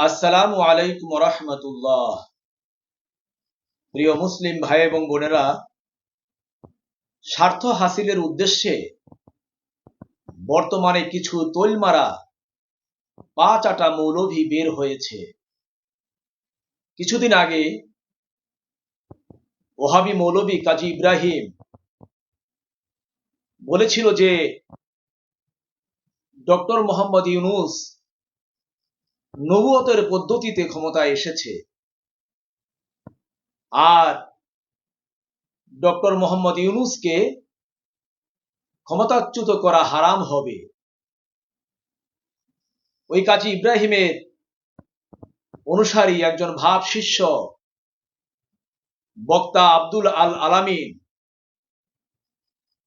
আসসালামু আলাইকুম ওয়া রাহমাতুল্লাহ। প্রিয় মুসলিম ভাই এবং বোনেরা, স্বার্থ হাসিলের উদ্দেশ্যে বর্তমানে কিছু তোলমারা পা চাটা মৌলভী বের হয়েছে। কিছুদিন আগে ওহাবী মৌলভী কাজী ইব্রাহিম বলেছিল যে ডক্টর মোহাম্মদ ইউনূস নবুয়তের পদ্ধতিতে ক্ষমতায় এসেছে, আর ডক্টর মোহাম্মদ ইউনূসকে ক্ষমতাচ্যুত করা হারাম হবে। ওই কাজী ইব্রাহিমের অনুসারী একজন ভাব শিষ্য বক্তা আব্দুল আল আলামিন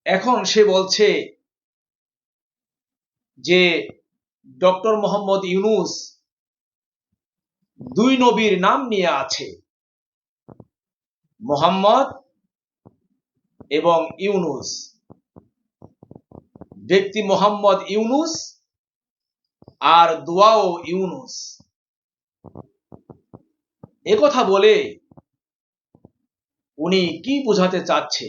এখন সে বলছে যে ডক্টর মোহাম্মদ ইউনূস দুই নবীর নাম নিয়ে আছে, মোহাম্মদ এবং ইউনূস। ব্যক্তি মোহাম্মদ ইউনূস আর দোয়াও ইউনূস। একথা বলে উনি কি বোঝাতে চাচ্ছে?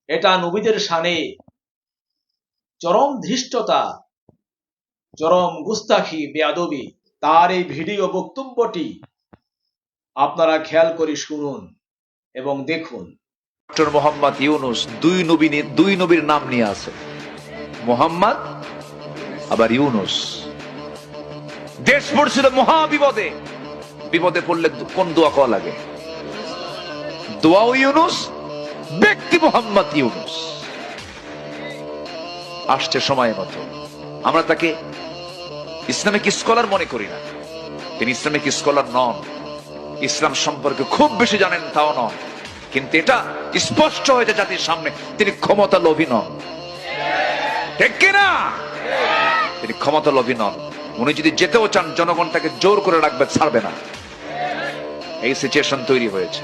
এটা নবীদের শানে চরম ধৃষ্টতা, চরম গুস্তাখি, বেয়াদবি। তার এই ভিডিও বক্তব্যটি আপনারা খেয়াল করে শুনুন এবং দেখুন। ডক্টর মোহাম্মদ ইউনূস দুই নবীর নাম নিয়ে আছে, মোহাম্মদ আবার ইউনূস। দেশ পড়ছিল মহা বিপদে, বিপদে পড়লে কোন দোয়া করা লাগে? দোয়াও ইউনূস, ব্যক্তি মোহাম্মদ ইউনূস। আসছে সময় মতো। আমরা তাকে ইসলামিক স্কলার মনে করি না, তিনি ইসলামিক স্কলার নন, ইসলাম সম্পর্কে খুব বেশি জানেন তাও নন, কিন্তু এটা স্পষ্ট হয়েছে জাতির সামনে তিনি ক্ষমতা লোভী নন। ঠিক কিনা? তিনি ক্ষমতা লোভী নন। উনি যদি যেতেও চান জনগণ তাকে জোর করে রাখবে, ছাড়বে না। এই সিচুয়েশন তৈরি হয়েছে।